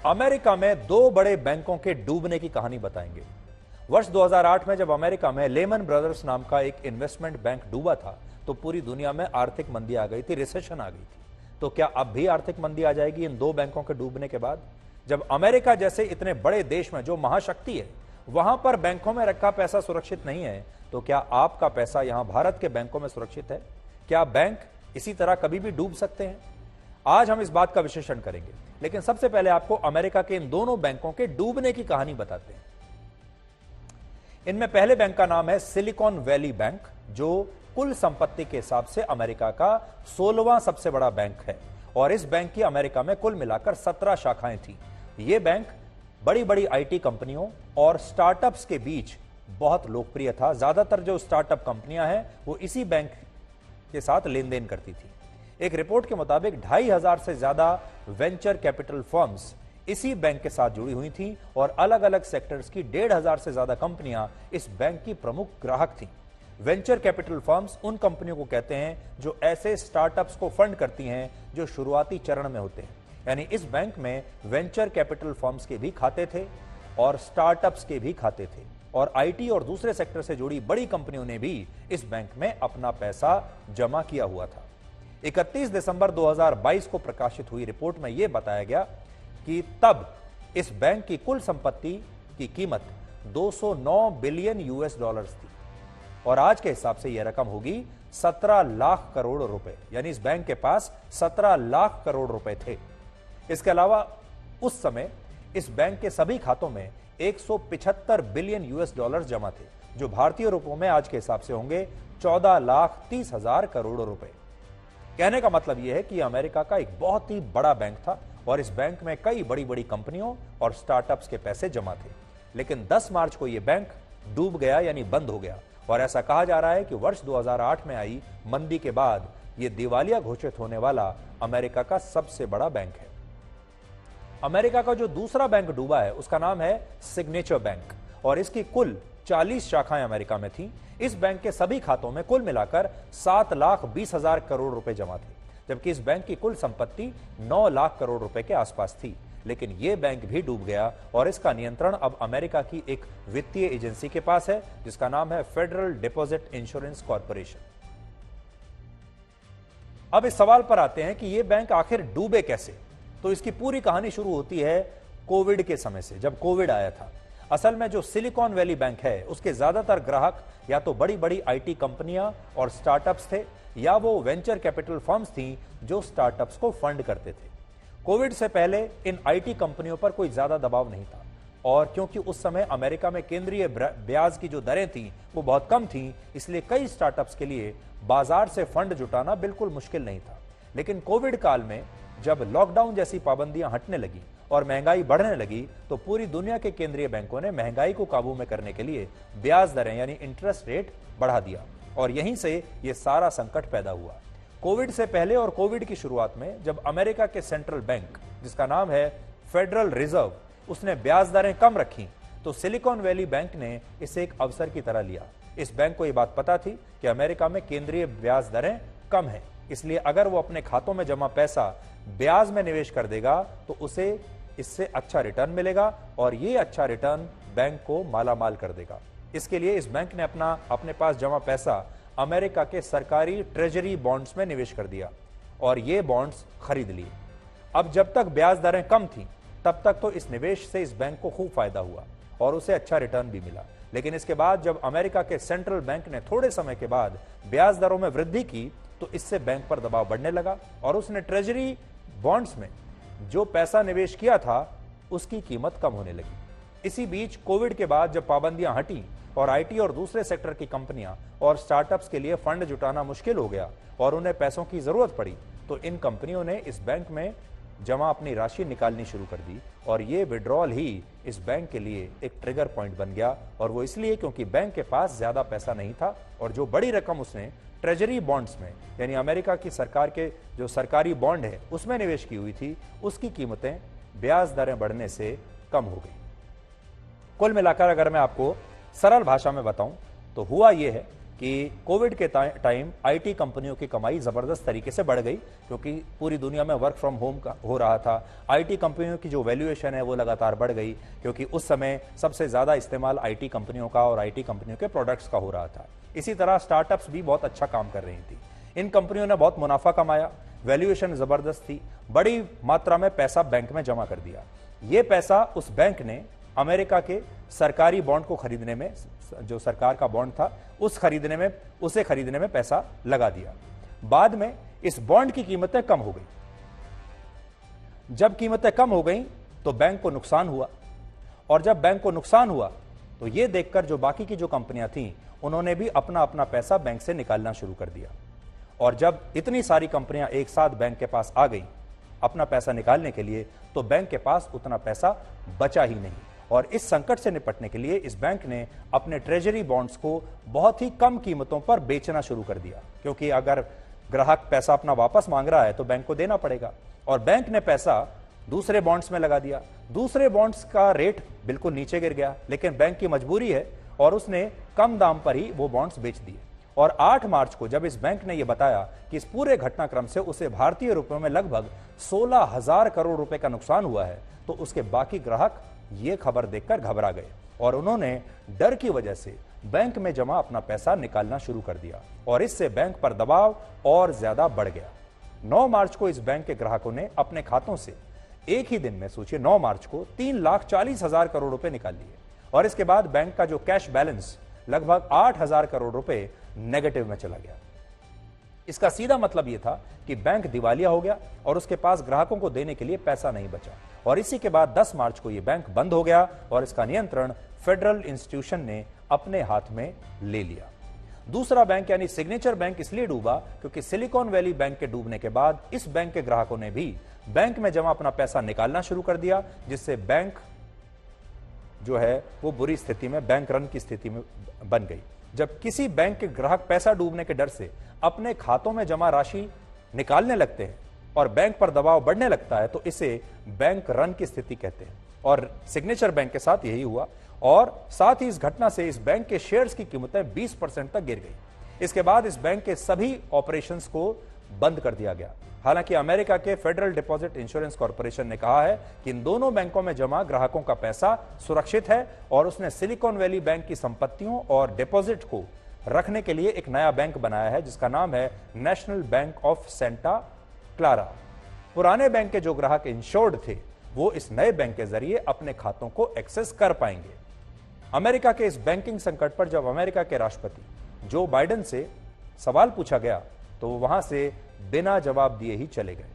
America में दो बड़े बैंकों के डूबने की कहानी बताएंगे। वर्ष 2008 में जब अमेरिका में लेमन ब्रदर्स नाम का एक इन्वेस्टमेंट बैंक डूबा था तो पूरी दुनिया में आर्थिक मंदी आ गई थी, रिसेशन आ गई थी। तो क्या अब भी आर्थिक मंदी आ जाएगी इन दो बैंकों के डूबने के बाद? जब अमेरिका जैसे इतने बड़े देश में जो महाशक्ति है वहां पर बैंकों में रखा पैसा सुरक्षित नहीं है, तो क्या आपका पैसा यहां भारत के बैंकों में सुरक्षित है? क्या बैंक इसी तरह कभी भी डूब सकते हैं? आज हम इस बात का विश्लेषण करेंगे, लेकिन सबसे पहले आपको अमेरिका के इन दोनों बैंकों के डूबने की कहानी बताते हैं। इनमें पहले बैंक का नाम है सिलिकॉन वैली बैंक, जो कुल संपत्ति के हिसाब से अमेरिका का 16वां सबसे बड़ा बैंक है और इस बैंक की अमेरिका में कुल मिलाकर 17 शाखाएं थी। यह बैंक बड़ी बड़ी आईटी कंपनियों और स्टार्टअप्स के बीच बहुत लोकप्रिय था। ज्यादातर जो स्टार्टअप कंपनियां हैं वो इसी बैंक के साथ लेन देन करती थी। एक रिपोर्ट के मुताबिक 2500 से ज्यादा वेंचर कैपिटल फर्म्स इसी बैंक के साथ जुड़ी हुई थी और अलग अलग सेक्टर्स की 1500 से ज्यादा कंपनियां इस बैंक की प्रमुख ग्राहक थी। वेंचर कैपिटल फर्म्स उन कंपनियों को कहते हैं जो ऐसे स्टार्टअप्स को फंड करती हैं जो शुरुआती चरण में होते हैं। यानी इस बैंक में वेंचर कैपिटल फर्म्स के भी खाते थे और स्टार्टअप्स के भी खाते थे और आईटी और दूसरे सेक्टर से जुड़ी बड़ी कंपनियों ने भी इस बैंक में अपना पैसा जमा किया हुआ था। 31 दिसंबर 2022 को प्रकाशित हुई रिपोर्ट में यह बताया गया कि तब इस बैंक की कुल संपत्ति की कीमत 209 बिलियन यूएस डॉलर्स थी और आज के हिसाब से यह रकम होगी 17 लाख करोड़ रुपए। यानी इस बैंक के पास 17 लाख करोड़ रुपए थे। इसके अलावा उस समय इस बैंक के सभी खातों में 175 बिलियन यूएस डॉलर जमा थे, जो भारतीय रुपयों में आज के हिसाब से होंगे 14,30,000 करोड़ रुपए। कहने का मतलब यह है कि अमेरिका का एक बहुत ही बड़ा बैंक था और इस बैंक में कई बड़ी बड़ी कंपनियों और स्टार्टअप्स के पैसे जमा थे। लेकिन 10 मार्च को यह बैंक डूब गया, यानी बंद हो गया और ऐसा कहा जा रहा है कि वर्ष 2008 में आई मंदी के बाद यह दिवालिया घोषित होने वाला अमेरिका का सबसे बड़ा बैंक है। अमेरिका का जो दूसरा बैंक डूबा है उसका नाम है सिग्नेचर बैंक और इसकी कुल 40 शाखाएं अमेरिका में थी। इस बैंक के सभी खातों में कुल मिलाकर 7,20,000 करोड़ रुपए जमा थे, जबकि इस बैंक की कुल संपत्ति 9 लाख करोड़ रुपए के आसपास थी। लेकिन यह बैंक भी डूब गया और इसका नियंत्रण अब अमेरिका की एक वित्तीय एजेंसी के पास है जिसका नाम है फेडरल डिपॉजिट इंश्योरेंस कॉर्पोरेशन। अब इस सवाल पर आते हैं कि यह बैंक आखिर डूबे कैसे। तो इसकी पूरी कहानी शुरू होती है कोविड के समय से, जब कोविड आया था। असल में जो सिलिकॉन वैली बैंक है उसके ज्यादातर ग्राहक या तो बड़ी बड़ी आईटी कंपनियां और स्टार्टअप्स थे या वो वेंचर कैपिटल फर्म्स थी जो स्टार्टअप्स को फंड करते थे। कोविड से पहले इन आईटी कंपनियों पर कोई ज्यादा दबाव नहीं था और क्योंकि उस समय अमेरिका में केंद्रीय ब्याज की जो दरें थी वो बहुत कम थी, इसलिए कई स्टार्टअप्स के लिए बाजार से फंड जुटाना बिल्कुल मुश्किल नहीं था। लेकिन कोविड काल में जब लॉकडाउन जैसी पाबंदियां हटने लगी और महंगाई बढ़ने लगी तो पूरी दुनिया के केंद्रीय बैंकों ने महंगाई को काबू में करने के लिए ब्याज दरें यानी इंटरेस्ट रेट बढ़ा दिया और यहीं से यह सारा संकट पैदा हुआ। कोविड से पहले और कोविड की शुरुआत में जब अमेरिका के सेंट्रल बैंक, जिसका नाम है फेडरल रिजर्व, उसने ब्याज दरें कम रखी तो सिलिकॉन वैली बैंक ने इसे एक अवसर की तरह लिया। इस बैंक को यह बात पता थी कि अमेरिका में केंद्रीय ब्याज दरें कम है, इसलिए अगर वो अपने खातों में जमा पैसा ब्याज में निवेश कर देगा तो उसे इससे अच्छा रिटर्न मिलेगा और ये अच्छा रिटर्न बैंक को मालामाल कर देगा। इसके लिए इस बैंक ने अपने पास जमा पैसा अमेरिका के सरकारी ट्रेजरी बॉन्ड्स में निवेश कर दिया और ये बॉन्ड्स खरीद लिए। अब जब तक ब्याज दरें कम थी तब तक तो इस निवेश से इस बैंक को खूब फायदा हुआ और उसे अच्छा रिटर्न भी मिला। लेकिन इसके बाद जब अमेरिका के सेंट्रल बैंक ने थोड़े समय के बाद ब्याज दरों में वृद्धि की तो इससे बैंक पर दबाव बढ़ने लगा और उसने ट्रेजरी बॉन्ड्स में जो पैसा निवेश किया था उसकी कीमत कम होने लगी। इसी बीच कोविड के बाद जब पाबंदियां हटी और आईटी और दूसरे सेक्टर की कंपनियां और स्टार्टअप्स के लिए फंड जुटाना मुश्किल हो गया और उन्हें पैसों की जरूरत पड़ी तो इन कंपनियों ने इस बैंक में जमा अपनी राशि निकालनी शुरू कर दी और ये विड्रॉल ही इस बैंक के लिए एक ट्रिगर पॉइंट बन गया। और वो इसलिए क्योंकि बैंक के पास ज्यादा पैसा नहीं था और जो बड़ी रकम उसने ट्रेजरी बॉन्ड्स में यानी अमेरिका की सरकार के जो सरकारी बॉन्ड है उसमें निवेश की हुई थी, उसकी कीमतें ब्याज दरें बढ़ने से कम हो गई। कुल मिलाकर अगर मैं आपको सरल भाषा में बताऊं तो हुआ यह है कि कोविड के टाइम आईटी कंपनियों की कमाई जबरदस्त तरीके से बढ़ गई, क्योंकि पूरी दुनिया में वर्क फ्रॉम होम का हो रहा था। आईटी कंपनियों की जो वैल्यूएशन है वो लगातार बढ़ गई, क्योंकि उस समय सबसे ज्यादा इस्तेमाल आईटी कंपनियों का और आईटी कंपनियों के प्रोडक्ट्स का हो रहा था। इसी तरह स्टार्टअप्स भी बहुत अच्छा काम कर रही थी। इन कंपनियों ने बहुत मुनाफा कमाया, वैल्यूएशन जबरदस्त थी, बड़ी मात्रा में पैसा बैंक में जमा कर दिया। ये पैसा उस बैंक ने अमेरिका के सरकारी बॉन्ड को खरीदने में, जो सरकार का बॉन्ड था उसे खरीदने में पैसा लगा दिया। बाद में इस बॉन्ड की कीमतें कम हो गई। जब कीमतें कम हो गई तो बैंक को नुकसान हुआ, और जब बैंक को नुकसान हुआ तो यह देखकर जो बाकी की जो कंपनियां थीं उन्होंने भी अपना अपना पैसा बैंक से निकालना शुरू कर दिया। और जब इतनी सारी कंपनियां एक साथ बैंक के पास आ गई अपना पैसा निकालने के लिए, तो बैंक के पास उतना पैसा बचा ही नहीं। और इस संकट से निपटने के लिए इस बैंक ने अपने ट्रेजरी बॉन्ड्स को बहुत ही कम कीमतों पर बेचना शुरू कर दिया, क्योंकि अगर ग्राहक पैसा अपना वापस मांग रहा है तो बैंक को देना पड़ेगा। और बैंक ने पैसा दूसरे बॉन्ड्स में लगा दिया। दूसरे बॉन्ड्स का रेट बिल्कुल नीचे गिर गया, लेकिन बैंक की मजबूरी है और उसने कम दाम पर ही वो बॉन्ड्स बेच दिए। और 8 मार्च को जब इस बैंक ने यह बताया कि इस पूरे घटनाक्रम से उसे भारतीय रुपयों में लगभग 16,000 करोड़ रुपए का नुकसान हुआ है, तो उसके बाकी ग्राहक ये खबर देखकर घबरा गए और उन्होंने डर की वजह से बैंक में जमा अपना पैसा निकालना शुरू कर दिया, और इससे बैंक पर दबाव और ज्यादा बढ़ गया। 9 मार्च को इस बैंक के ग्राहकों ने अपने खातों से एक ही दिन में, सोचिए 9 मार्च को 3,40,000 करोड़ रुपए निकाल लिए, और इसके बाद बैंक का जो कैश बैलेंस लगभग 8,000 करोड़ रुपए नेगेटिव में चला गया। इसका सीधा मतलब यह था कि बैंक दिवालिया हो गया और उसके पास ग्राहकों को देने के लिए पैसा नहीं बचा। और इसी के बाद 10 मार्च को यह बैंक बंद हो गया और इसका नियंत्रण फेडरल इंस्टीट्यूशन ने अपने हाथ में ले लिया। दूसरा बैंक यानी सिग्नेचर बैंक इसलिए डूबा क्योंकि सिलिकॉन वैली बैंक के डूबने के बाद इस बैंक के ग्राहकों ने भी बैंक में जमा अपना पैसा निकालना शुरू कर दिया, जिससे बैंक जो है वो बुरी स्थिति में, बैंक रन की स्थिति में बन गई। जब किसी बैंक के ग्राहक पैसा डूबने के डर से अपने खातों में जमा राशि निकालने लगते हैं और बैंक पर दबाव बढ़ने लगता है, तो इसे बैंक रन की स्थिति कहते हैं। और सिग्नेचर बैंक के साथ यही हुआ, और साथ ही इस घटना से इस बैंक के शेयर्स की कीमतें 20% तक गिर गई। इसके बाद इस बैंक के सभी ऑपरेशंस को बंद कर दिया गया। हालांकि अमेरिका के फेडरल डिपॉजिट इंश्योरेंस कॉर्पोरेशन ने कहा है कि इन दोनों बैंकों में जमा ग्राहकों का पैसा सुरक्षित है, और उसने सिलिकॉन वैली बैंक की संपत्तियों और डिपॉजिट को रखने के लिए एक नया बैंक बनाया है जिसका नाम है national bank of Santa Clara. पुराने बैंक के जो ग्राहक इंश्योर्ड थे वो इस नए बैंक के जरिए अपने खातों को एक्सेस कर पाएंगे। अमेरिका के इस बैंकिंग संकट पर जब अमेरिका के राष्ट्रपति जो बाइडेन से सवाल पूछा गया तो वो वहां से बिना जवाब दिए ही चले गए।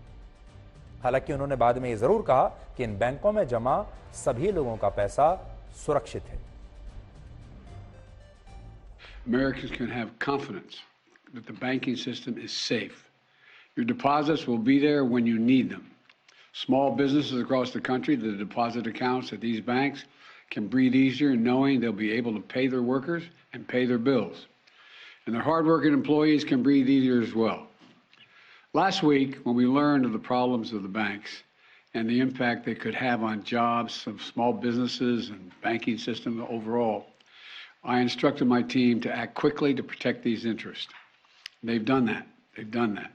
हालांकि उन्होंने बाद में यह जरूर कहा कि इन बैंकों में जमा सभी लोगों का पैसा सुरक्षित है। Americans can have confidence that the banking system is safe. Your deposits will be there when you need them. Small businesses across the country, the deposit accounts at these banks can breathe easier knowing they'll be able to pay their workers and pay their bills. And their hardworking employees can breathe easier as well. Last week, when we learned of the problems of the banks and the impact they could have on jobs of small businesses and banking system overall, I instructed my team to act quickly to protect these interests. They've done that. They've done that.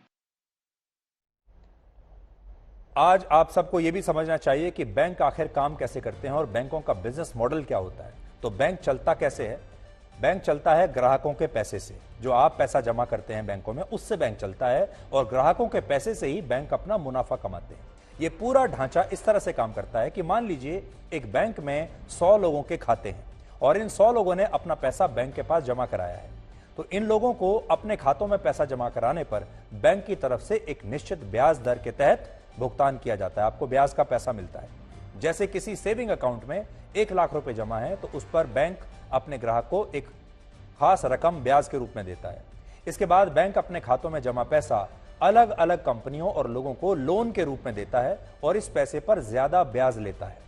आज आप सबको यह भी समझना चाहिए कि bank आखिर काम कैसे करते हैं और बैंकों का बिजनेस मॉडल क्या होता है। तो बैंक चलता कैसे है? बैंक चलता है ग्राहकों के पैसे से। जो आप पैसा जमा करते हैं बैंकों में, उससे बैंक चलता है, और ग्राहकों के पैसे से ही बैंक अपना मुनाफा कमाते हैं। यह पूरा ढांचा इस तरह से काम करता है कि मान लीजिए एक बैंक में 100 लोगों के खाते हैं और इन 100 लोगों ने अपना पैसा बैंक के पास जमा कराया है। तो इन लोगों को अपने खातों में पैसा जमा कराने पर बैंक की तरफ से एक निश्चित ब्याज दर के तहत भुगतान किया जाता है। आपको ब्याज का पैसा मिलता है। जैसे किसी सेविंग अकाउंट में 1 लाख रुपए जमा है तो उस पर बैंक अपने ग्राहक को एक खास रकम ब्याज के रूप में देता है। इसके बाद बैंक अपने खातों में जमा पैसा अलग अलग कंपनियों और लोगों को लोन के रूप में देता है और इस पैसे पर ज्यादा ब्याज लेता है।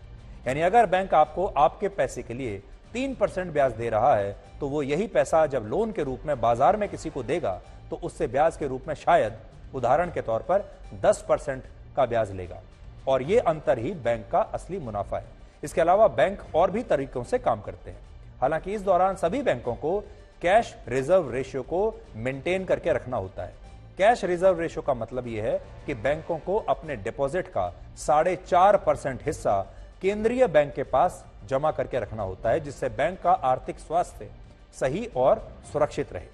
यानी अगर बैंक आपको आपके पैसे के लिए 3% ब्याज दे रहा है तो वो यही पैसा जब लोन के रूप में बाजार में किसी को देगा तो उससे ब्याज के रूप में शायद उदाहरण के तौर पर 10% का ब्याज लेगा, और ये अंतर ही बैंक का असली मुनाफा है। इसके अलावा बैंक और भी तरीकों से काम करते हैं। हालांकि इस दौरान सभी बैंकों को कैश रिजर्व रेशियो को मेंटेन करके रखना होता है। कैश रिजर्व रेशियो का मतलब यह है कि बैंकों को अपने डिपॉजिट का 4.5% हिस्सा केंद्रीय बैंक के पास जमा करके रखना होता है, जिससे बैंक का आर्थिक स्वास्थ्य सही और सुरक्षित रहे।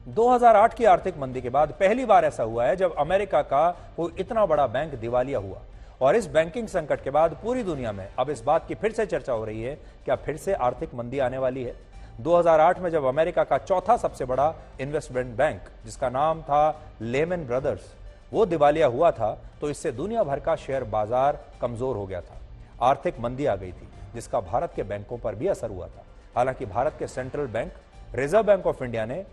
2008 की आर्थिक मंदी के बाद पहली बार ऐसा हुआ है जब अमेरिका का कोई इतना बड़ा बैंक दिवालिया हुआ, और इस बैंकिंग संकट के बाद पूरी दुनिया में अब इस बात की फिर से चर्चा हो रही है कि अब फिर से आर्थिक मंदी आने वाली है। 2008 में जब अमेरिका का चौथा सबसे बड़ा इन्वेस्टमेंट बैंक, जिसका नाम था लेमन ब्रदर्स, वो दिवालिया हुआ था, तो इससे दुनिया भर का शेयर बाजार कमजोर हो गया था। आर्थिक मंदी आ गई थी, जिसका भारत के बैंकों पर भी असर हुआ था। हालांकि भारत के central bank reserve bank of India ने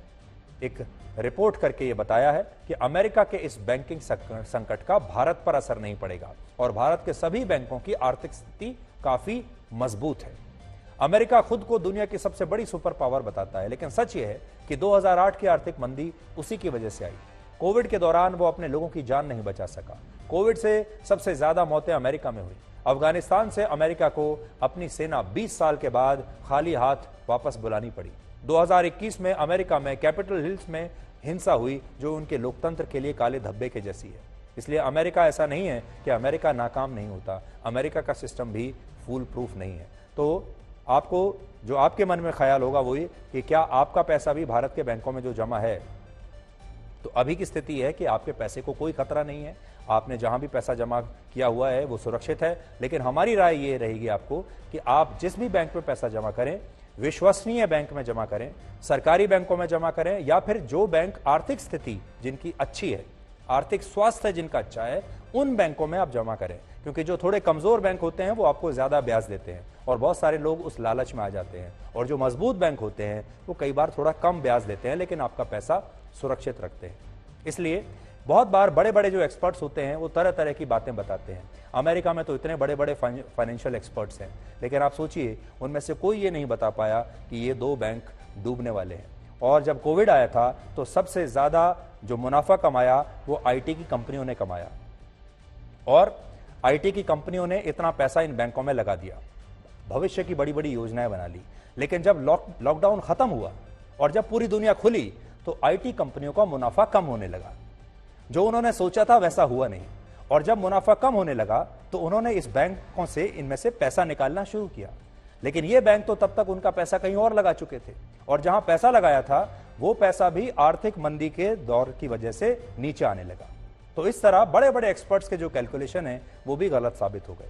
एक रिपोर्ट करके यह बताया है कि अमेरिका के इस बैंकिंग संकट का भारत पर असर नहीं पड़ेगा और भारत के सभी बैंकों की आर्थिक स्थिति काफी मजबूत है। अमेरिका खुद को दुनिया की सबसे बड़ी सुपर पावर बताता है, लेकिन सच यह है कि 2008 की आर्थिक मंदी उसी की वजह से आई। कोविड के दौरान वो अपने लोगों की जान नहीं बचा सका। कोविड से सबसे ज्यादा मौतें अमेरिका में हुई। अफगानिस्तान से अमेरिका को अपनी सेना 20 साल के बाद खाली हाथ वापस बुलानी पड़ी। 2021 में अमेरिका में कैपिटल हिल्स में हिंसा हुई, जो उनके लोकतंत्र के लिए काले धब्बे के जैसी है। इसलिए अमेरिका ऐसा नहीं है कि अमेरिका नाकाम नहीं होता, अमेरिका का सिस्टम भी फूल प्रूफ नहीं है। तो आपको जो आपके मन में ख्याल होगा वो ये कि क्या आपका पैसा भी भारत के बैंकों में जो जमा है, तो अभी की स्थिति है कि आपके पैसे को कोई खतरा नहीं है, आपने जहां भी पैसा जमा किया हुआ है वो सुरक्षित है। लेकिन हमारी राय ये रहेगी आपको कि आप जिस भी बैंक में पैसा जमा करें, विश्वसनीय बैंक में जमा करें, सरकारी बैंकों में जमा करें, या फिर जो बैंक आर्थिक स्थिति जिनकी अच्छी है, आर्थिक स्वास्थ्य जिनका अच्छा है, उन बैंकों में आप जमा करें। क्योंकि जो थोड़े कमजोर बैंक होते हैं वो आपको ज्यादा ब्याज देते हैं और बहुत सारे लोग उस लालच में आ जाते हैं, और जो मजबूत बैंक होते हैं वो कई बार थोड़ा कम ब्याज देते हैं लेकिन आपका पैसा सुरक्षित रखते हैं। इसलिए बहुत बार बड़े बड़े जो एक्सपर्ट्स होते हैं वो तरह तरह की बातें बताते हैं। अमेरिका में तो इतने बड़े बड़े फाइनेंशियल एक्सपर्ट्स हैं, लेकिन आप सोचिए उनमें से कोई ये नहीं बता पाया कि ये 2 बैंक डूबने वाले हैं। और जब कोविड आया था तो सबसे ज्यादा जो मुनाफा कमाया वो आईटी की कंपनियों ने कमाया, और आईटी की कंपनियों ने इतना पैसा इन बैंकों में लगा दिया, भविष्य की बड़ी बड़ी योजनाएं बना ली। लेकिन जब लॉकडाउन खत्म हुआ और जब पूरी दुनिया खुली तो आईटी कंपनियों का मुनाफा कम होने लगा। जो उन्होंने सोचा था वैसा हुआ नहीं, और जब मुनाफा कम होने लगा तो उन्होंने इस बैंकों से इनमें से पैसा निकालना शुरू किया। लेकिन ये बैंक तो तब तक उनका पैसा कहीं और लगा चुके थे, और जहां पैसा लगाया था वो पैसा भी आर्थिक मंदी के दौर की वजह से नीचे आने लगा। तो इस तरह बड़े बड़े एक्सपर्ट्स के जो कैलकुलेशन है वो भी गलत साबित हो गए।